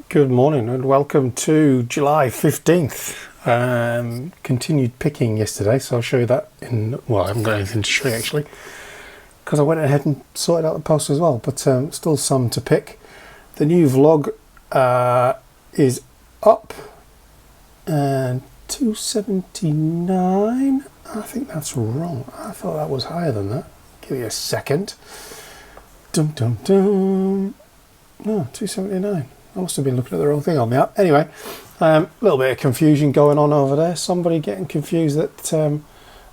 Good morning and welcome to July 15th. Continued picking yesterday, so I'll show you that well, I haven't got anything to show you actually, because I went ahead and sorted out the post as well, but still some to pick. The new vlog is up, and 279. I think that's wrong. I thought that was higher than that. Give me a second. Dum dum dum. No, 279. I must have been looking at the wrong thing on the app. Anyway, a little bit of confusion going on over there. Somebody getting confused that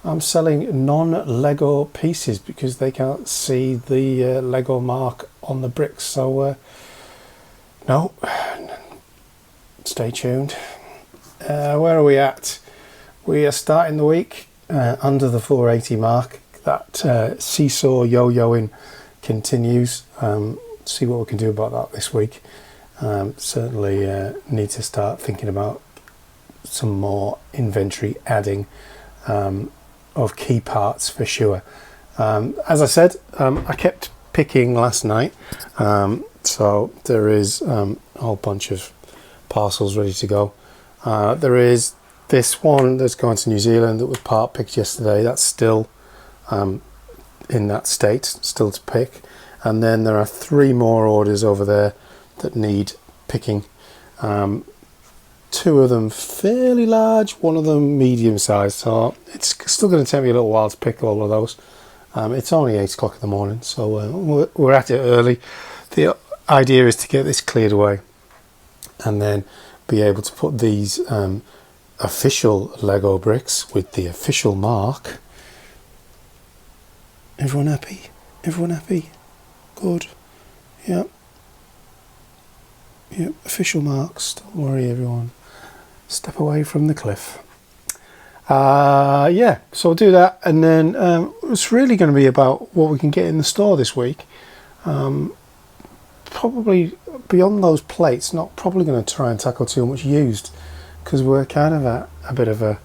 I'm selling non-Lego pieces because they can't see the Lego mark on the bricks. So, no, stay tuned. Where are we at? We are starting the week under the 480 mark. That seesaw yo-yoing continues. See what we can do about that this week. Certainly need to start thinking about some more inventory adding of key parts for sure. As I said, I kept picking last night, so there is a whole bunch of parcels ready to go. There is this one that's going to New Zealand that was part picked yesterday. That's still in that state, still to pick. And then there are 3 more orders over there that need picking. 2 of them fairly large, 1 of them medium sized, so it's still going to take me a little while to pick all of those. It's only 8 o'clock in the morning, so we're at it early. The idea is to get this cleared away and then be able to put these official Lego bricks with the official mark. Everyone happy? Everyone happy? Good. Yep. Yep, official marks. Don't worry, everyone. Step away from the cliff. Yeah, so I'll do that, and then it's really going to be about what we can get in the store this week. Probably beyond those plates, not probably going to try and tackle too much used, because we're kind of at a bit of a,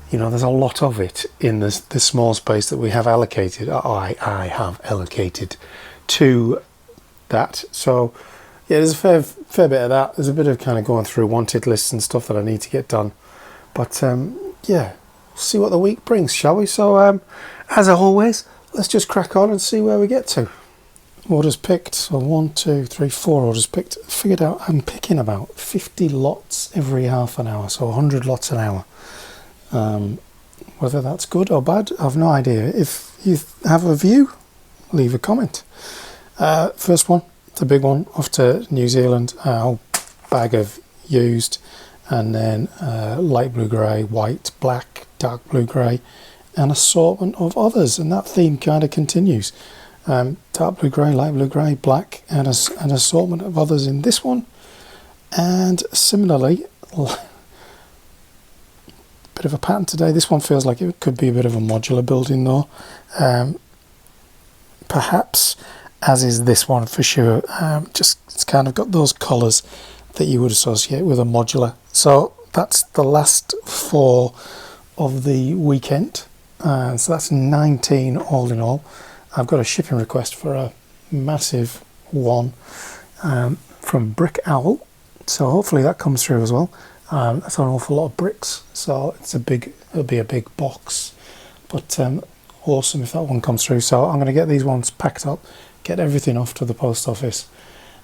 there's a lot of it in the small space that we have allocated. I have allocated to that. So yeah, there's a fair bit of that. There's a bit of kind of going through wanted lists and stuff that I need to get done. But yeah, see what the week brings, shall we? So as always, let's just crack on and see where we get to. Orders picked. So 1, 2, 3, 4 orders picked. Figured out I'm picking about 50 lots every half an hour, so 100 lots an hour. Whether that's good or bad, I've no idea. If you have a view, leave a comment. First one, the big one, off to New Zealand, a whole bag of used, and then light blue grey, white, black, dark blue grey, an assortment of others, and that theme kind of continues. Dark blue grey, light blue grey, black, and an assortment of others in this one, and similarly, bit of a pattern today. This one feels like it could be a bit of a modular building though, perhaps, as is this one for sure. Just it's kind of got those colours that you would associate with a modular. So that's the last 4 of the weekend, so that's 19 all in all. I've got a shipping request for a massive one from Brickowl, so hopefully that comes through as well. That's an awful lot of bricks, so it'll be a big box, but awesome if that one comes through. So I'm going to get these ones packed up, get everything off to the post office,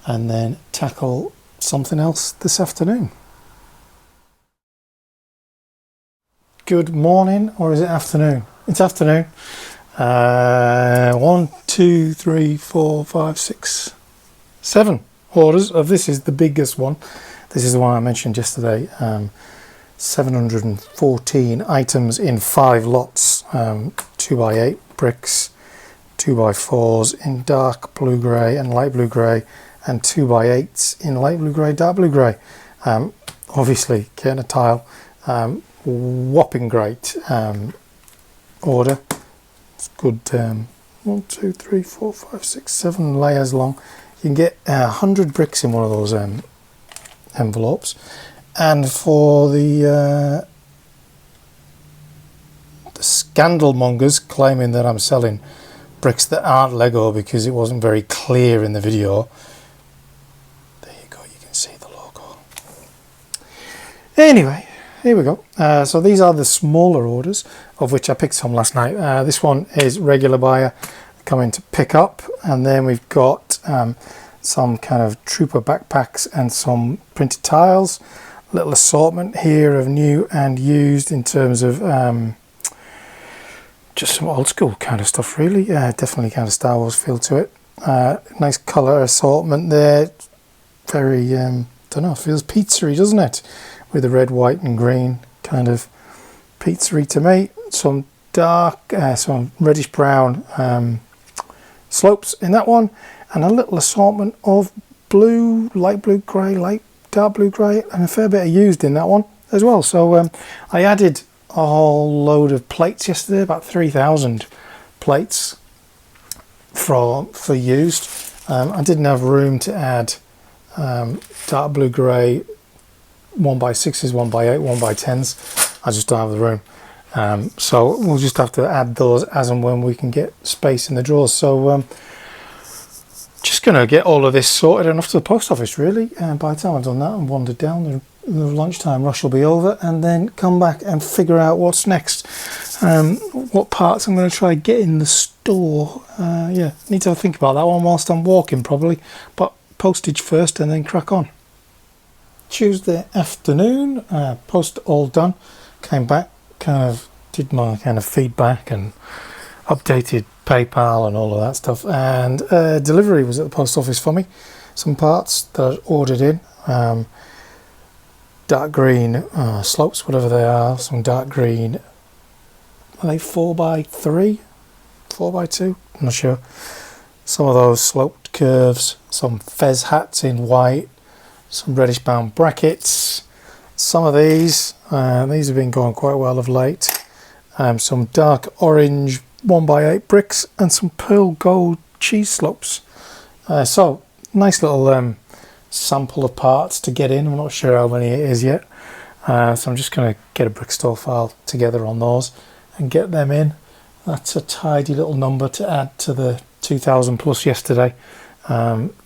and then tackle something else this afternoon. Good morning, or is it afternoon? It's afternoon. 1, 2, 3, 4, 5, 6, 7 orders of this is the biggest one. This is the one I mentioned yesterday. 714 items in 5 lots, 2x8 bricks, 2x4s in dark blue grey and light blue grey, and 2x8s in light blue grey, dark blue grey. Obviously getting a tile, whopping great order. It's good. 1, 2, 3, 4, 5, 6, 7 layers long. You can get 100 bricks in one of those envelopes. And for the scandal mongers claiming that I'm selling bricks that aren't Lego because it wasn't very clear in the video, there you go, you can see the logo Anyway, here we go. So these are the smaller orders, of which I picked some last night. This one is regular buyer coming to pick up, and then we've got some kind of trooper backpacks and some printed tiles. Little assortment here of new and used in terms of just some old school kind of stuff, really. Definitely kind of Star Wars feel to it. Nice colour assortment there. Very, don't know, feels pizzery, doesn't it? With the red, white and green, kind of pizzery to me. Some dark, some reddish brown slopes in that one, and a little assortment of blue, light blue grey, dark blue grey, and a fair bit of used in that one as well. So I added a whole load of plates yesterday, about 3,000 plates for used. I didn't have room to add dark blue grey 1x6s, 1x8, 1x10s. I just don't have the room. So we'll just have to add those as and when we can get space in the drawers. So just going to get all of this sorted and off to the post office, really. And by the time I've done that and wandered down, the lunchtime rush will be over, and then come back and figure out what's next. What parts I'm going to try and get in the store. Yeah, need to think about that one whilst I'm walking probably, but postage first and then crack on. Tuesday afternoon, post all done, came back, kind of did my kind of feedback and updated PayPal and all of that stuff, and delivery was at the post office for me. Some parts that I'd ordered in, dark green slopes, whatever they are, some dark green, are they 4x3, 4x2, I'm not sure. Some of those sloped curves, some fez hats in white, some reddish brown brackets, some of these have been going quite well of late, some dark orange 1x8 bricks and some pearl gold cheese slopes. So nice little sample of parts to get in. I'm not sure how many it is yet, so I'm just going to get a brick store file together on those and get them in. That's a tidy little number to add to the 2,000 plus yesterday.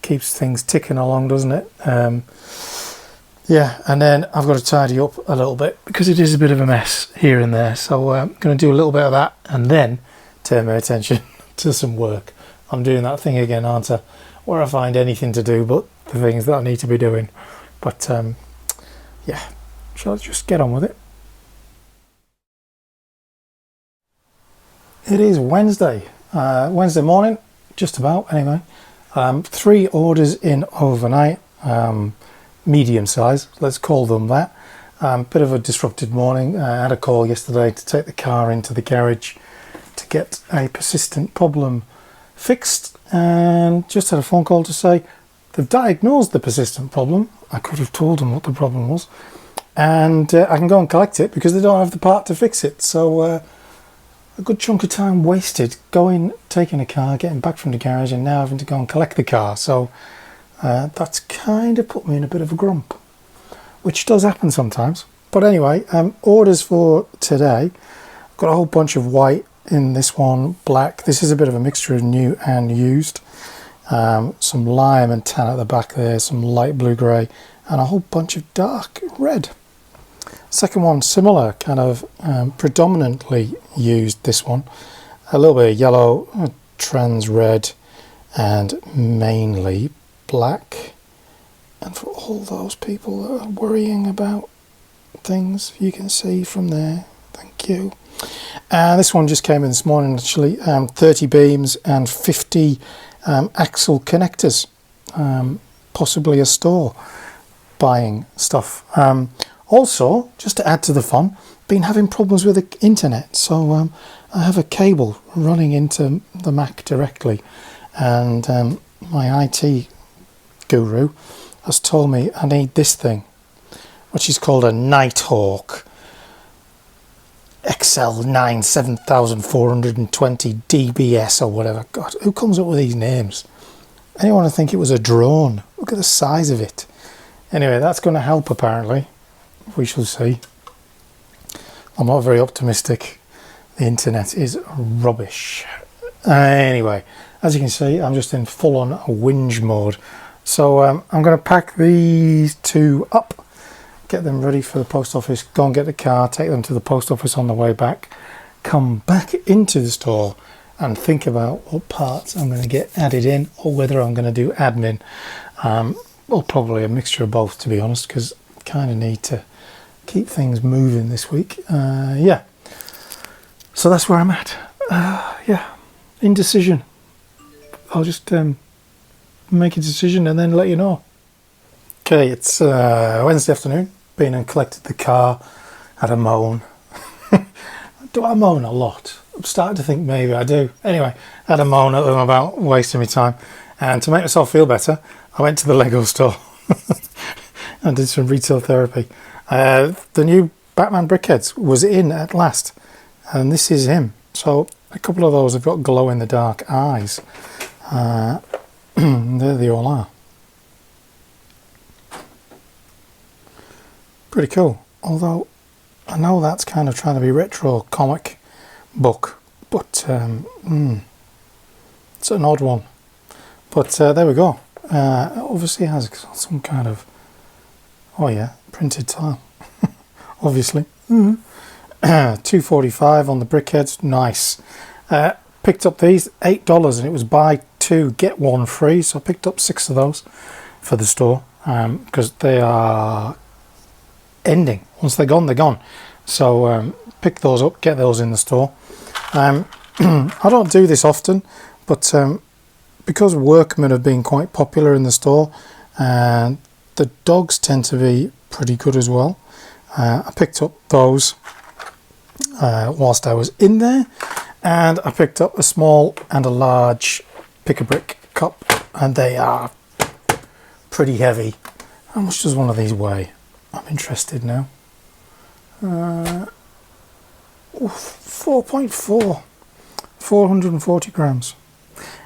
Keeps things ticking along, doesn't it? Yeah, and then I've got to tidy up a little bit because it is a bit of a mess here and there, so I'm going to do a little bit of that and then turn my attention to some work. I'm doing that thing again, aren't I, where I find anything to do but the things that I need to be doing. But yeah, shall I just get on with it? It is Wednesday morning, just about anyway. 3 orders in overnight, medium size, let's call them that. Bit of a disrupted morning. I had a call yesterday to take the car into the garage to get a persistent problem fixed, and just had a phone call to say they've diagnosed the persistent problem. I could have told them what the problem was, and I can go and collect it because they don't have the part to fix it. So a good chunk of time wasted taking a car, getting back from the garage, and now having to go and collect the car. So that's kind of put me in a bit of a grump, which does happen sometimes. But anyway, orders for today. I've got a whole bunch of white in this one, black. This is a bit of a mixture of new and used. Some lime and tan at the back there, some light blue grey, and a whole bunch of dark red. Second one, similar, kind of predominantly used, this one. A little bit of yellow, trans red, and mainly black. And for all those people that are worrying about things, you can see from there, thank you. And this one just came in this morning, actually. 30 beams and 50 axle connectors. Possibly a store buying stuff. Also, just to add to the fun, been having problems with the internet. So I have a cable running into the Mac directly, and my IT guru has told me I need this thing, which is called a Nighthawk XL9 7420 DBS or whatever. God, who comes up with these names? Anyone would think it was a drone. Look at the size of it. Anyway, that's going to help apparently. We shall see. I'm not very optimistic. The internet is rubbish. Anyway, as you can see, I'm just in full-on whinge mode. So I'm going to pack these two up, get them ready for the post office, go and get the car, take them to the post office on the way back, come back into the store and think about what parts I'm going to get added in or whether I'm going to do admin. Or probably a mixture of both, to be honest, because I kind of need to keep things moving this week. Yeah, so that's where I'm at. Yeah, indecision. I'll just make a decision and then let you know. Okay, it's Wednesday afternoon. Been and collected the car, had a moan. Do I moan a lot? I'm starting to think maybe I do. Anyway, had a moan at them about wasting my time. And to make myself feel better, I went to the Lego store and did some retail therapy. The new Batman Brickheads was in at last. And this is him. So a couple of those have got glow-in-the-dark eyes. There they all are. Pretty cool. Although I know that's kind of trying to be retro comic book, but it's an odd one. But there we go. Obviously it has some kind of, oh yeah, printed tile. Obviously. $2.45 on the Brickheads. Nice. Picked up these, $8, and it was buy two get one free. So I picked up 6 of those for the store because they are ending. Once they're gone, they're gone. So pick those up, get those in the store. I don't do this often, but because workmen have been quite popular in the store, and the dogs tend to be pretty good as well. I picked up those whilst I was in there, and I picked up a small and a large pick-a-brick cup, and they are pretty heavy. How much does one of these weigh? I'm interested now. 4.4, 440 grams.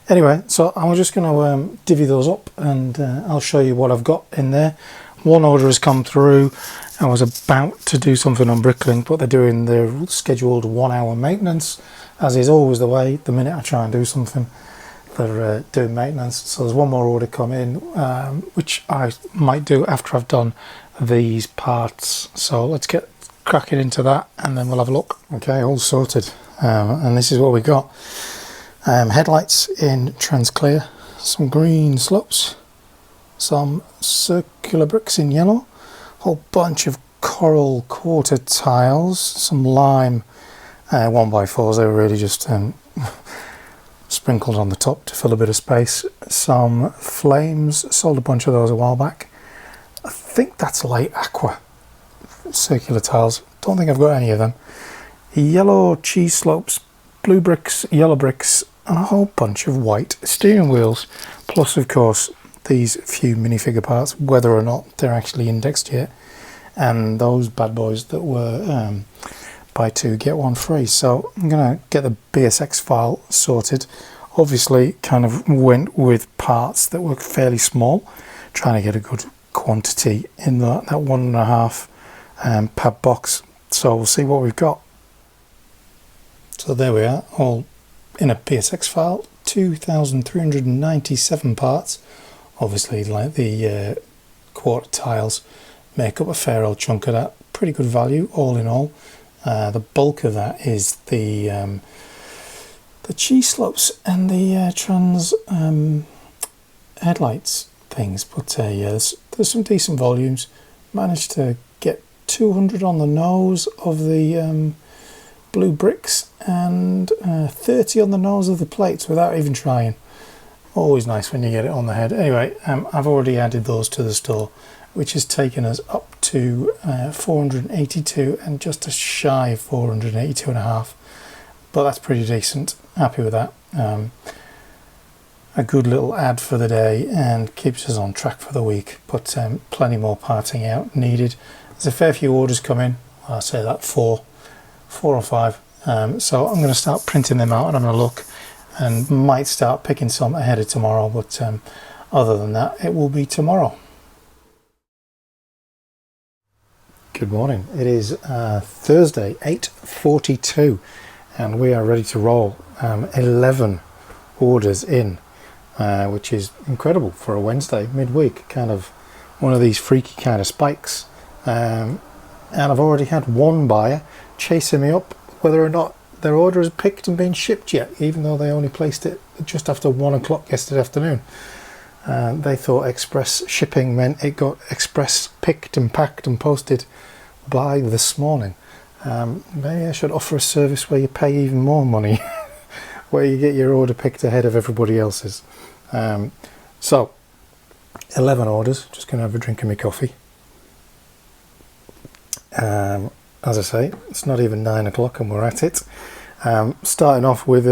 Anyway, so I'm just going to divvy those up, and I'll show you what I've got in there. One order has come through. I was about to do something on Bricklink, but they're doing their scheduled 1 hour maintenance, as is always the way. The minute I try and do something, they're doing maintenance. So there's one more order come in, which I might do after I've done these parts. So let's get cracking into that, and then we'll have a look. Okay, all sorted. And this is what we got. Headlights in Transclear, some green slopes, some circular bricks in yellow, a whole bunch of coral quarter tiles, some lime 1x4s. They were really just sprinkled on the top to fill a bit of space. Some flames, sold a bunch of those a while back. I think that's light aqua circular tiles. Don't think I've got any of them. Yellow cheese slopes, blue bricks, yellow bricks, and a whole bunch of white steering wheels, plus of course these few minifigure parts, whether or not they're actually indexed yet, and those bad boys that were buy two get one free. So I'm gonna get the BSX file sorted. Obviously kind of went with parts that were fairly small, trying to get a good quantity in that 1.5 pad box. So we'll see what we've got. So there we are, all in a PSX file, 2,397 parts. Obviously, like the quarter tiles make up a fair old chunk of that. Pretty good value, all in all. The bulk of that is the cheese slopes and the trans headlights things. But yeah, there's some decent volumes. Managed to get 200 on the nose of the blue bricks and 30 on the nose of the plates without even trying. Always nice when you get it on the head. Anyway, I've already added those to the store, which has taken us up to 482 and just a shy of 482 and a half. But that's pretty decent. Happy with that. A good little ad for the day and keeps us on track for the week. But plenty more parting out needed. There's a fair few orders come in. I'll say that 4 or 5. So I'm going to start printing them out and I'm going to look, and might start picking some ahead of tomorrow, but other than that it will be tomorrow. Good morning. It is Thursday, 8:42, and we are ready to roll. 11 orders in, which is incredible for a Wednesday midweek. Kind of one of these freaky kind of spikes. and I've already had one buyer chasing me up whether or not their order is picked and been shipped yet, even though they only placed it just after 1 o'clock yesterday afternoon. They thought express shipping meant it got express picked and packed and posted by this morning. Maybe I should offer a service where you pay even more money, where you get your order picked ahead of everybody else's. So 11 orders, just going to have a drink of my coffee. As I say, it's not even 9 o'clock and we're at it. Starting off with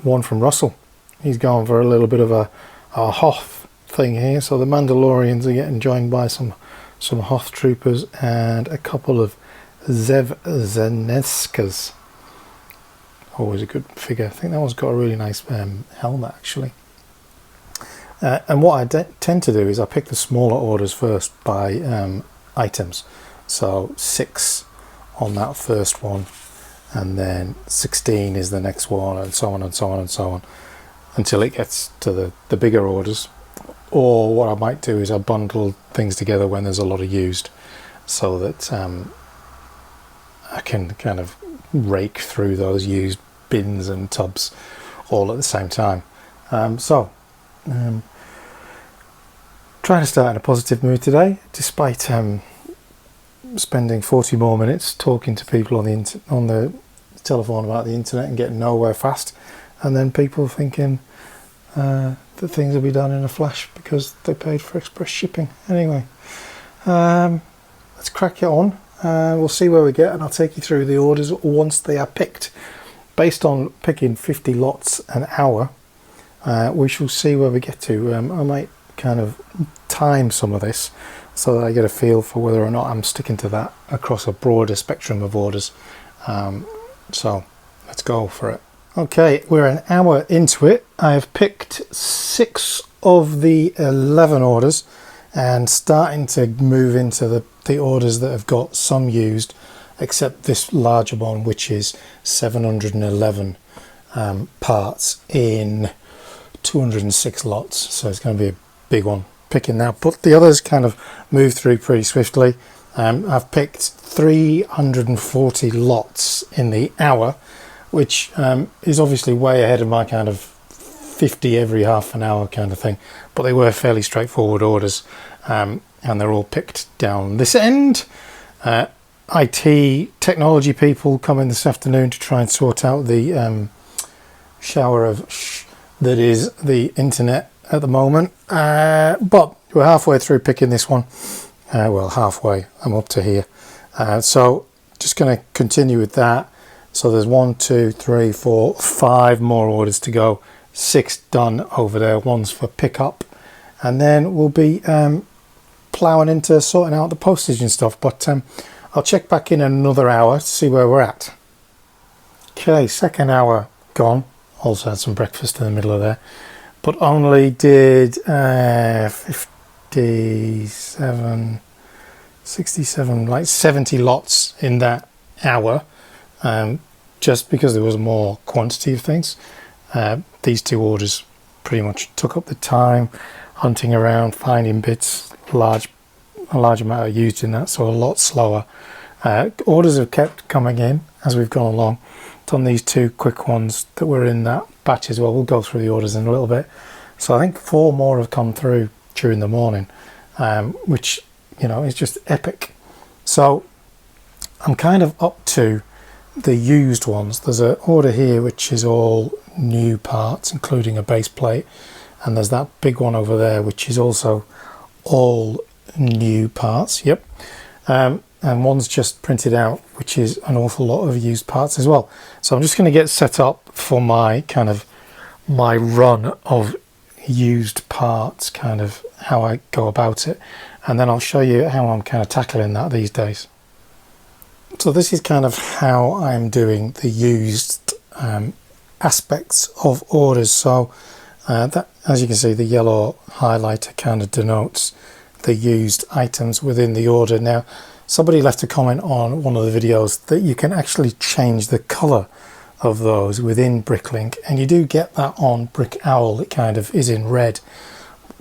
one from Russell. He's gone for a little bit of a Hoth thing here. So the Mandalorians are getting joined by some Hoth troopers and a couple of Zev Zeneskas. Always a good figure. I think that one's got a really nice helmet actually. And what I tend to do is I pick the smaller orders first by items. So 6 on that first one, and then 16 is the next one, and so on and so on and so on, until it gets to the bigger orders. Or what I might do is I bundle things together when there's a lot of used, so that I can kind of rake through those used bins and tubs all at the same time. Trying to start in a positive mood today, despite spending 40 more minutes talking to people on the telephone about the internet and getting nowhere fast, and then people thinking that things will be done in a flash because they paid for express shipping. Anyway, let's crack it on. We'll see where we get, and I'll take you through the orders once they are picked. Based on picking 50 lots an hour, we shall see where we get to. I might kind of time some of this so that I get a feel for whether or not I'm sticking to that across a broader spectrum of orders. So let's go for it. Okay, we're an hour into it. I have picked 6 of the 11 orders and starting to move into the orders that have got some used, except this larger one, which is 711 parts in 206 lots. So it's going to be a big one picking that, but the others kind of move through pretty swiftly. I've picked 340 lots in the hour, which is obviously way ahead of my kind of 50 every half an hour kind of thing, but they were fairly straightforward orders, and they're all picked down this end. IT technology people come in this afternoon to try and sort out the shower of that is the internet at the moment, but we're halfway through picking this one. Well, halfway, I'm up to here, so just going to continue with that. So there's 1, 2, 3, 4, 5 more orders to go, 6 done over there, one's for pickup, and then we'll be ploughing into sorting out the postage and stuff, but I'll check back in another hour to see where we're at. Okay, second hour gone. Also had some breakfast in the middle of there, but only did 57, 67, like 70 lots in that hour, just because there was more quantity of things. These 2 orders pretty much took up the time hunting around, finding bits, a large amount of used in that, so a lot slower. Orders have kept coming in as we've gone along. Done these 2 quick ones that were in that batch as well. We'll go through the orders in a little bit. So I think 4 more have come through during the morning, which, you know, is just epic. So I'm kind of up to the used ones. There's an order here which is all new parts, including a base plate, and there's that big one over there which is also all new parts. Yep. And one's just printed out, which is an awful lot of used parts as well. So I'm just going to get set up for my run of used parts, kind of how I go about it, and then I'll show you how I'm kind of tackling that these days. So this is kind of how I'm doing the used aspects of orders. So that, as you can see, the yellow highlighter kind of denotes the used items within the order. Now, somebody left a comment on one of the videos that you can actually change the color of those within Bricklink, and you do get that on Brickowl. It kind of is in red,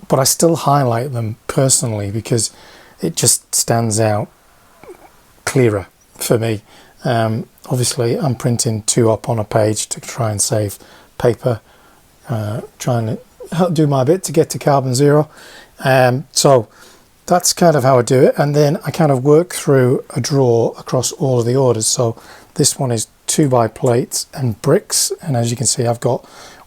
but I still highlight them personally because it just stands out clearer for me. Obviously I'm printing 2 up on a page to try and save paper, trying to do my bit to get to carbon zero. So that's kind of how I do it, and then I kind of work through a drawer across all of the orders. So this one is 2 by plates and bricks, and as you can see I've got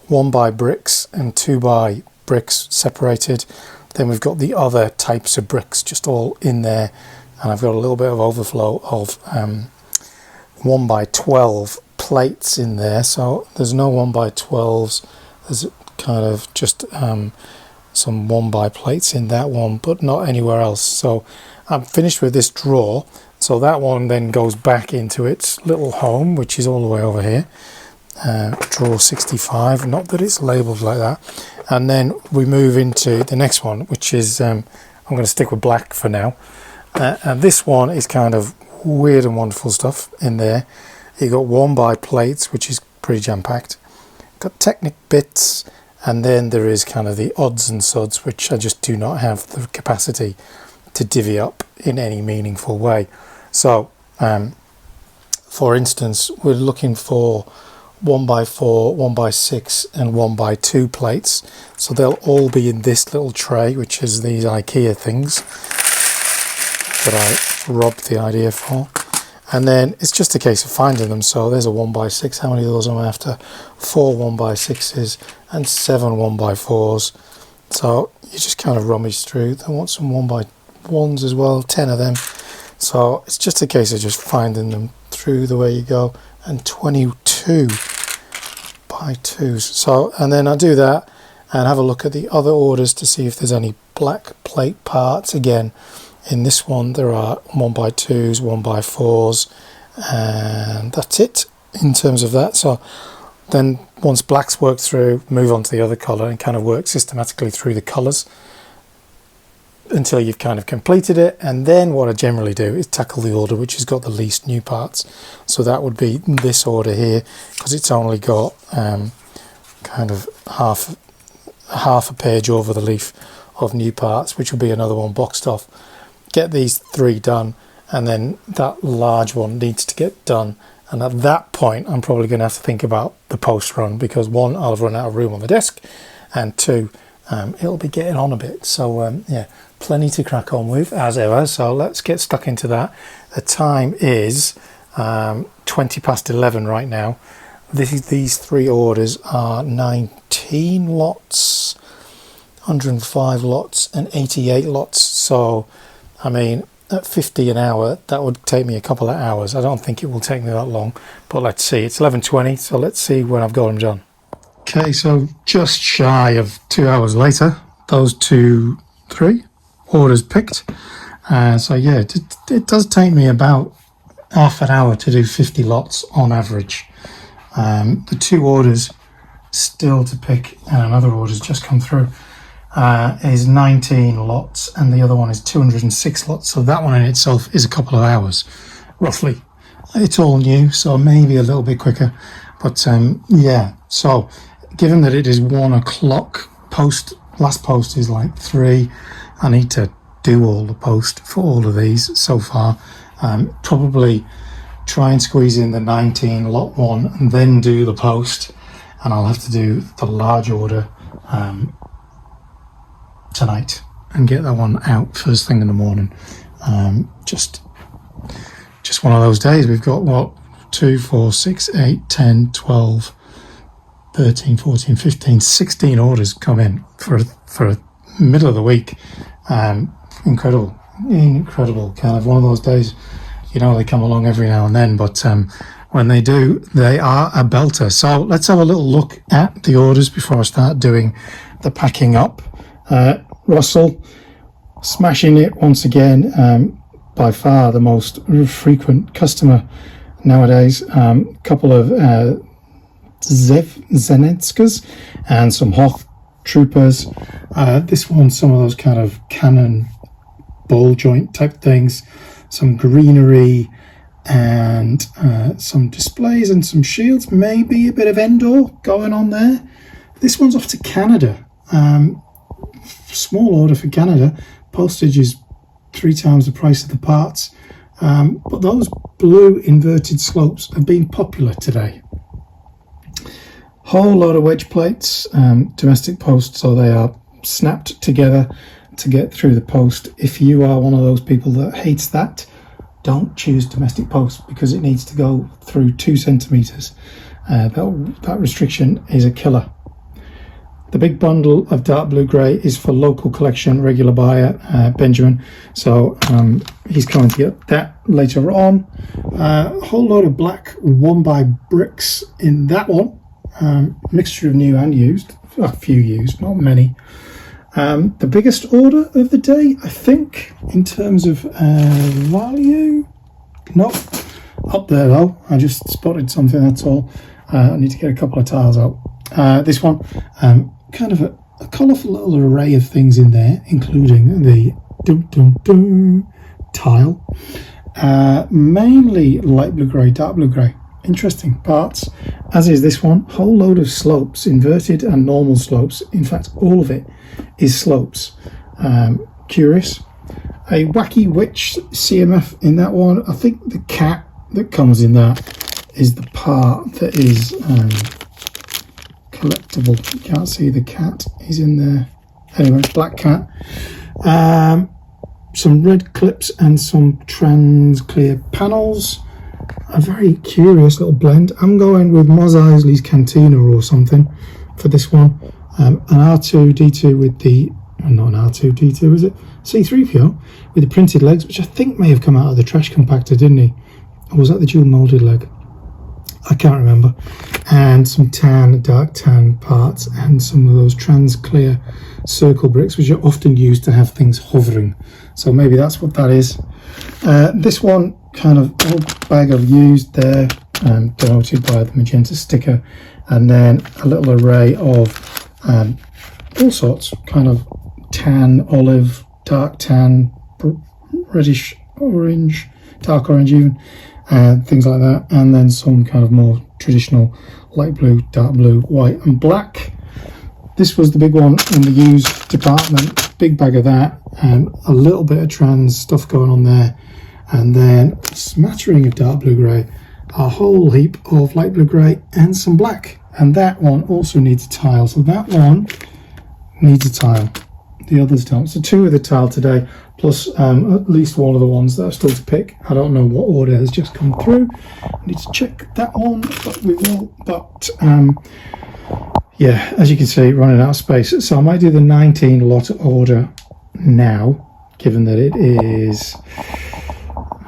1 by bricks and 2 by bricks separated. Then we've got the other types of bricks just all in there, and I've got a little bit of overflow of 1 by 12 plates in there. So there's no 1 by 12s, there's kind of just some 1 by plates in that one, but not anywhere else. So I'm finished with this drawer, so that one then goes back into its little home, which is all the way over here, drawer 65, not that it's labelled like that. And then we move into the next one, which is I'm going to stick with black for now, and this one is kind of weird and wonderful stuff in there. You got 1 by plates, which is pretty jam-packed, got Technic bits, and then there is kind of the odds and sods, which I just do not have the capacity to divvy up in any meaningful way. So for instance, we're looking for 1 by 4, 1 by 6 and 1 by 2 plates, so they'll all be in this little tray, which is these IKEA things that I robbed the idea for. And then it's just a case of finding them. So there's a 1 by 6. How many of those am I after? 4 1 by 6s and 7 1 by 4s. So you just kind of rummage through. I want some 1 by 1s as well, 10 of them. So it's just a case of just finding them through the way you go. And 22 by 2s. So, and then I do that and have a look at the other orders to see if there's any black plate parts. Again, in this one there are 1 by 2s, 1 by 4s, and that's it in terms of that. So then once black's worked through, move on to the other colour and kind of work systematically through the colours until you've kind of completed it. And then what I generally do is tackle the order which has got the least new parts. So that would be this order here, because it's only got kind of half a page over the leaf of new parts, which will be another one boxed off. Get these 3 done, and then that large one needs to get done. And at that point I'm probably going to have to think about the post run, because 1, I'll have run out of room on the desk, and 2, it'll be getting on a bit. So yeah, plenty to crack on with as ever, so let's get stuck into that. The time is 20 past 11 right now. These 3 orders are 19 lots, 105 lots and 88 lots. So I mean, at 50 an hour, that would take me a couple of hours. I don't think it will take me that long, but let's see. It's 11:20, so let's see when I've got them done. Okay, so just shy of 2 hours later, those 3 orders picked. So yeah, it does take me about half an hour to do 50 lots on average. The 2 orders still to pick, and another order's just come through. Is 19 lots, and the other one is 206 lots, so that one in itself is a couple of hours roughly. It's all new, so maybe a little bit quicker, but yeah. So given that it is 1 o'clock, last post is like 3, I need to do all the post for all of these so far. Probably try and squeeze in the 19 lot 1 and then do the post, and I'll have to do the large order tonight and get that one out first thing in the morning. Just one of those days. We've got what, 2, 4, 6, 8, 10, 12, 13, 14, 15, 16 orders come in for a middle of the week. Incredible kind of one of those days. You know, they come along every now and then, but when they do, they are a belter. So let's have a little look at the orders before I start doing the packing up. Russell, smashing it once again, by far the most frequent customer nowadays. Couple of Zenetskas and some Hoth troopers. This one's some of those kind of cannon ball joint type things, some greenery and some displays and some shields, maybe a bit of Endor going on there. This one's off to Canada. Small order for Canada. Postage is 3 times the price of the parts. But those blue inverted slopes have been popular today. Whole load of wedge plates, domestic post, so they are snapped together to get through the post. If you are one of those people that hates that, don't choose domestic post because it needs to go through 2 centimeters. That restriction is a killer. The big bundle of dark blue grey is for local collection, regular buyer, Benjamin. So he's coming to get that later on. A whole load of black 1x bricks in that one. Mixture of new and used. A few used, not many. The biggest order of the day, I think, in terms of value. Nope. Up there though. I just spotted something, that's all. I need to get a couple of tiles out. This one, kind of a colourful little array of things in there, including the tile. Mainly light blue grey, dark blue grey. Interesting parts, as is this one. Whole load of slopes, inverted and normal slopes. In fact, all of it is slopes. Curious. A wacky witch CMF in that one. I think the cat that comes in that is the part that is collectible. You can't see the cat, he's in there. Anyway, black cat. Some red clips and some trans clear panels. A very curious little blend. I'm going with Mos Eisley's Cantina or something for this one. An R2D2 with the, not an R2D2, is it? C3PO with the printed legs, which I think may have come out of the trash compactor, didn't he? Or was that the dual molded leg? I can't remember. And some tan, dark tan parts, and some of those trans clear circle bricks, which are often used to have things hovering. So maybe that's what that is. This one, kind of old bag of used there, denoted by the magenta sticker, and then a little array of all sorts, kind of tan, olive, dark tan, reddish orange, dark orange even, things like that, and then some kind of more traditional light blue, dark blue, white and black. This was the big one in the used department, big bag of that, a little bit of trans stuff going on there, and then a smattering of dark blue grey, a whole heap of light blue grey and some black, and that one also needs a tile, so that one needs a tile, the others don't. So 2 of the tile today, plus at least one of the ones that are still to pick. I don't know what order has just come through, I need to check that one, but we will. But yeah, as you can see, running out of space, so I might do the 19 lot order now, given that it is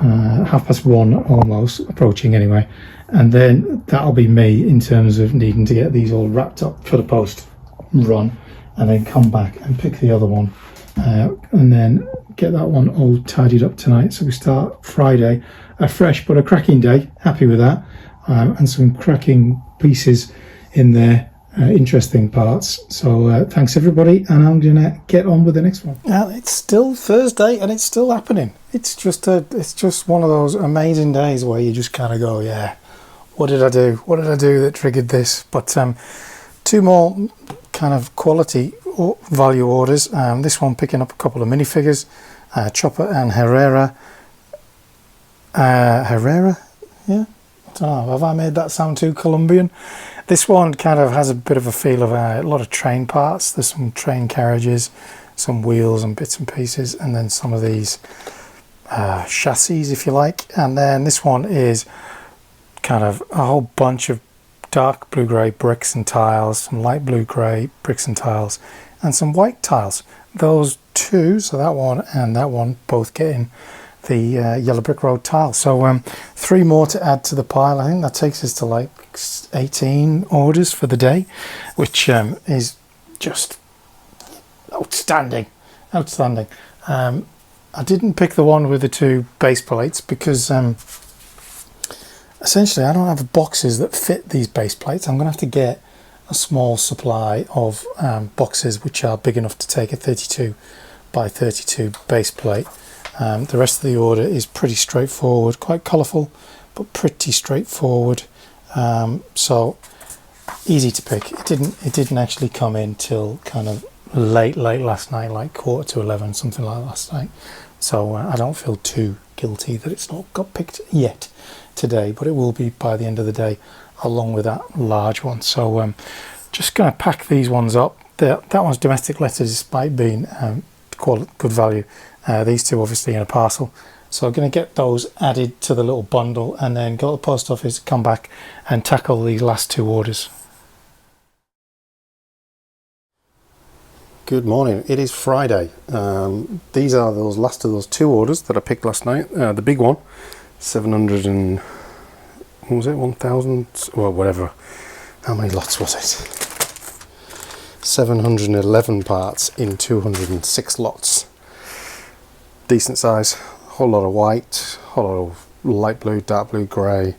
1:30 almost, approaching anyway, and then that'll be me in terms of needing to get these all wrapped up for the post run, and then come back and pick the other one, and then get that one all tidied up tonight, so we start Friday a fresh but a cracking day. Happy with that, and some cracking pieces in there. Interesting parts. So thanks everybody, and I'm gonna get on with the next one. It's still Thursday and it's still happening. It's just one of those amazing days where you just kind of go, yeah, what did I do that triggered this? But 2 more kind of quality value orders. This one picking up a couple of minifigures, Chopper and Herrera. Herrera, yeah, I don't know, have I made that sound too Colombian? This one kind of has a bit of a feel of a lot of train parts. There's some train carriages, some wheels and bits and pieces, and then some of these chassis, if you like. And then this one is kind of a whole bunch of dark blue grey bricks and tiles, some light blue grey bricks and tiles, and some white tiles. Those 2, so that one and that one, both getting the yellow brick road tile. So 3 more to add to the pile. I think that takes us to like 18 orders for the day, which is just outstanding. I didn't pick the one with the 2 base plates because essentially I don't have boxes that fit these base plates. I'm gonna have to get a small supply of boxes which are big enough to take a 32 by 32 base plate. The rest of the order is pretty straightforward, quite colourful but pretty straightforward. So easy to pick. It didn't actually come in till kind of late last night, like 10:45, something like last night. So I don't feel too guilty that it's not got picked yet today, but it will be by the end of the day along with that large one. So just going to pack these ones up. That one's domestic letter despite being good value. These two obviously in a parcel. So I'm going to get those added to the little bundle and then go to the post office, come back and tackle these last two orders. Good morning, it is Friday. These are those last of those two orders that I picked last night. The big one, 700 and, what was it, 1,000, well whatever, how many lots was it? 711 parts in 206 lots. Decent size, whole lot of white, whole lot of light blue, dark blue, grey,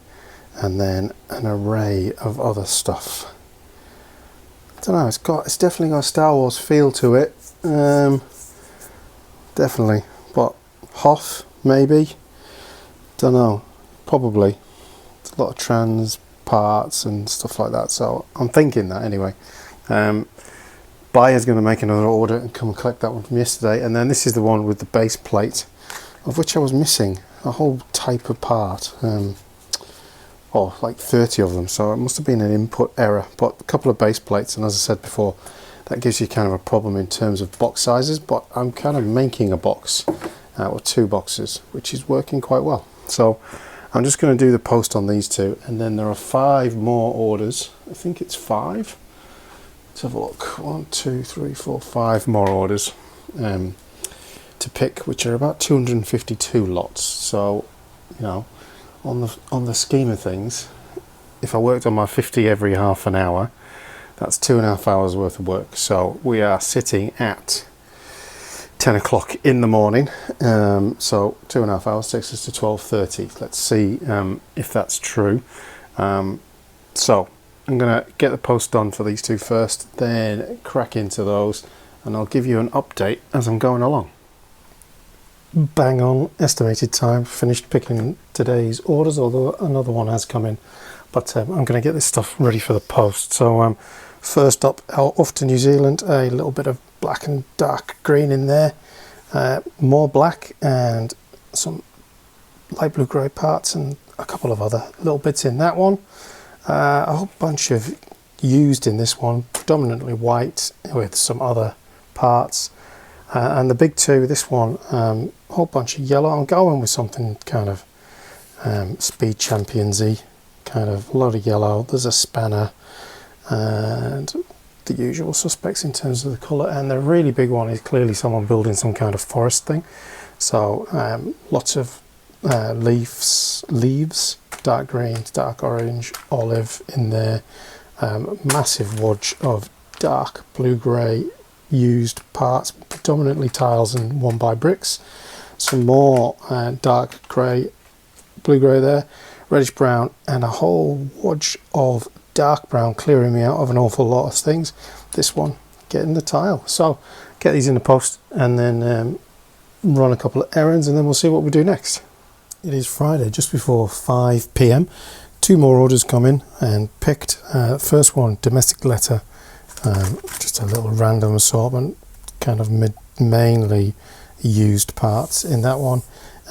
and then an array of other stuff. I don't know, it's definitely got a Star Wars feel to it. Definitely, but Hoth maybe, don't know, probably. It's a lot of trans parts and stuff like that, so I'm thinking that anyway. Buyer's going to make another order and come and collect that one from yesterday, and then this is the one with the base plate, of which I was missing a whole type of part, or like 30 of them, so it must have been an input error, but a couple of base plates, and as I said before, that gives you kind of a problem in terms of box sizes, but I'm kind of making a box or two boxes, which is working quite well. So I'm just going to do the post on these two, and then there are 5 more orders. I think it's 5. Let's have a look. 1, 2, 3, 4, 5 more orders to pick, which are about 252 lots. So, you know, on the scheme of things, if I worked on my 50 every half an hour, that's 2.5 hours worth of work. So we are sitting at 10 o'clock in the morning. So 2.5 hours takes us to 12:30. Let's see if that's true. So I'm going to get the post done for these two first, then crack into those, and I'll give you an update as I'm going along. Bang on estimated time, finished picking today's orders, although another one has come in, but I'm going to get this stuff ready for the post. So first up, off to New Zealand, a little bit of black and dark green in there, more black and some light blue grey parts and a couple of other little bits in that one. A whole bunch of used in this one, predominantly white with some other parts. And the big two, this one, a whole bunch of yellow. I'm going with something kind of Speed Champions-y, kind of a lot of yellow. There's a spanner and the usual suspects in terms of the colour. And the really big one is clearly someone building some kind of forest thing. So lots of leaves, dark green, dark orange, olive in there. Massive wodge of dark blue-grey used parts, predominantly tiles and 1x bricks. Some more dark grey, blue-grey there, reddish brown, and a whole wodge of dark brown, clearing me out of an awful lot of things. This one getting the tile. So get these in the post and then run a couple of errands, and then we'll see what we do next. It is Friday, just before 5 p.m. 2 more orders come in and picked. First one, domestic letter, just a little random assortment, kind of mainly used parts in that one.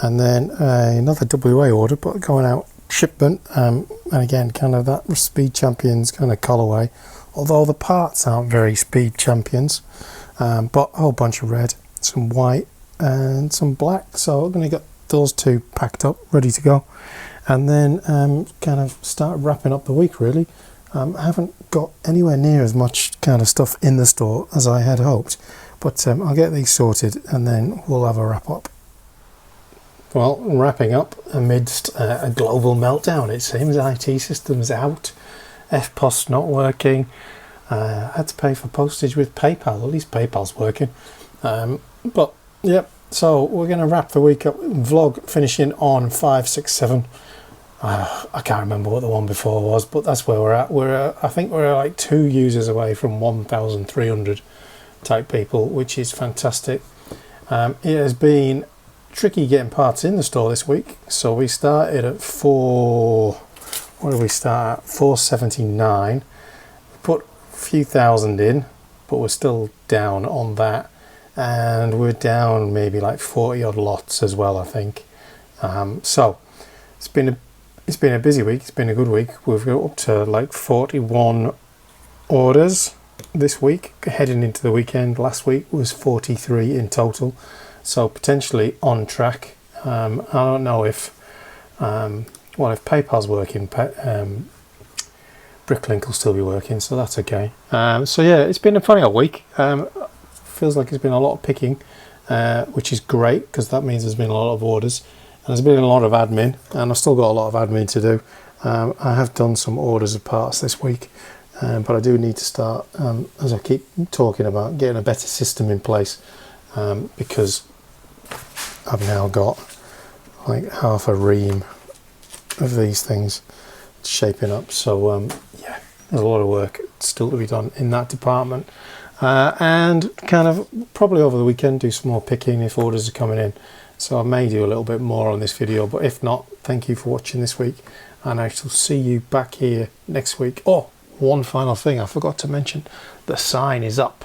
And then another WA order, but going out shipment, and again, kind of that Speed Champions kind of colourway, although the parts aren't very Speed Champions, but a whole bunch of red, some white and some black. So I'm going to get those two packed up, ready to go, and then kind of start wrapping up the week really. I haven't got anywhere near as much kind of stuff in the store as I had hoped, but I'll get these sorted and then we'll have a wrap up. Well, wrapping up amidst a global meltdown, it seems. IT systems out, FPOS not working, had to pay for postage with PayPal. At least PayPal's working, but yep. So we're going to wrap the week up. Vlog finishing on 5, 6, 7. I can't remember what the one before was, but that's where we're at. I think we're like 2 users away from 1,300 type people, which is fantastic. It has been tricky getting parts in the store this week. So we started at what did we start at? 479. We put a few thousand in, but we're still down on that. And we're down maybe like 40 odd lots as well, I think. So it's been a busy week. It's been a good week. We've got up to like 41 orders this week, heading into the weekend. Last week was 43 in total, so potentially on track. I don't know if if PayPal's working, Bricklink will still be working, so that's okay. So yeah, it's been a funny old week. Feels like it's been a lot of picking, which is great because that means there's been a lot of orders and there's been a lot of admin, and I've still got a lot of admin to do. I have done some orders of parts this week, but I do need to start, as I keep talking about, getting a better system in place, because I've now got like half a ream of these things shaping up. So yeah, there's a lot of work still to be done in that department, and kind of probably over the weekend do some more picking if orders are coming in. So I may do a little bit more on this video, but if not, thank you for watching this week, and I shall see you back here next week. Oh, one final thing I forgot to mention: the sign is up.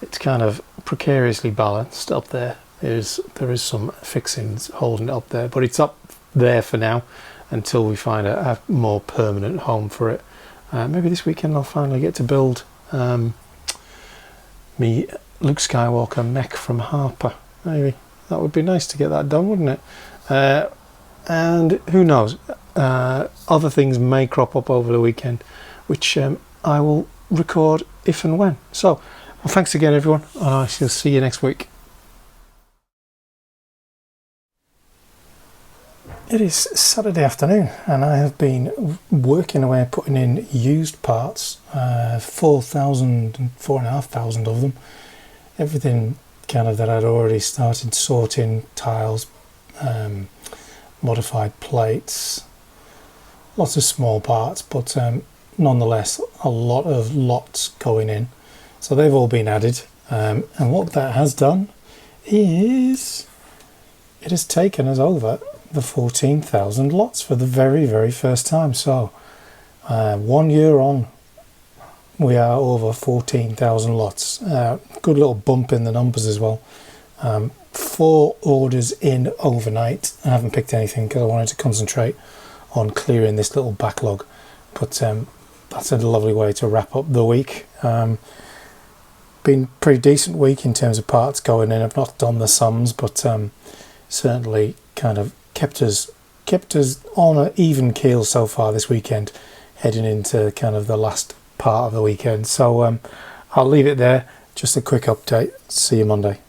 It's kind of precariously balanced up there. There is some fixings holding it up there, but it's up there for now until we find a more permanent home for it. Maybe this weekend I'll finally get to build me Luke Skywalker mech from Harper. Maybe that would be nice to get that done, wouldn't it? And who knows, other things may crop up over the weekend, which I will record if and when. So, well, thanks again everyone, and I shall see you next week. It is Saturday afternoon, and I have been working away putting in used parts, 4,500 of them. Everything kind of that I'd already started sorting: tiles, modified plates, lots of small parts, but nonetheless a lot of lots going in. So they've all been added, and what that has done is it has taken us over the 14,000 lots for the very, very first time. So 1 year on, we are over 14,000 lots. Good little bump in the numbers as well. 4 orders in overnight. I haven't picked anything because I wanted to concentrate on clearing this little backlog, but that's a lovely way to wrap up the week. Been a pretty decent week in terms of parts going in. I've not done the sums, but certainly kind of kept us on an even keel so far this weekend, heading into kind of the last part of the weekend. So I'll leave it there. Just a quick update. See you Monday.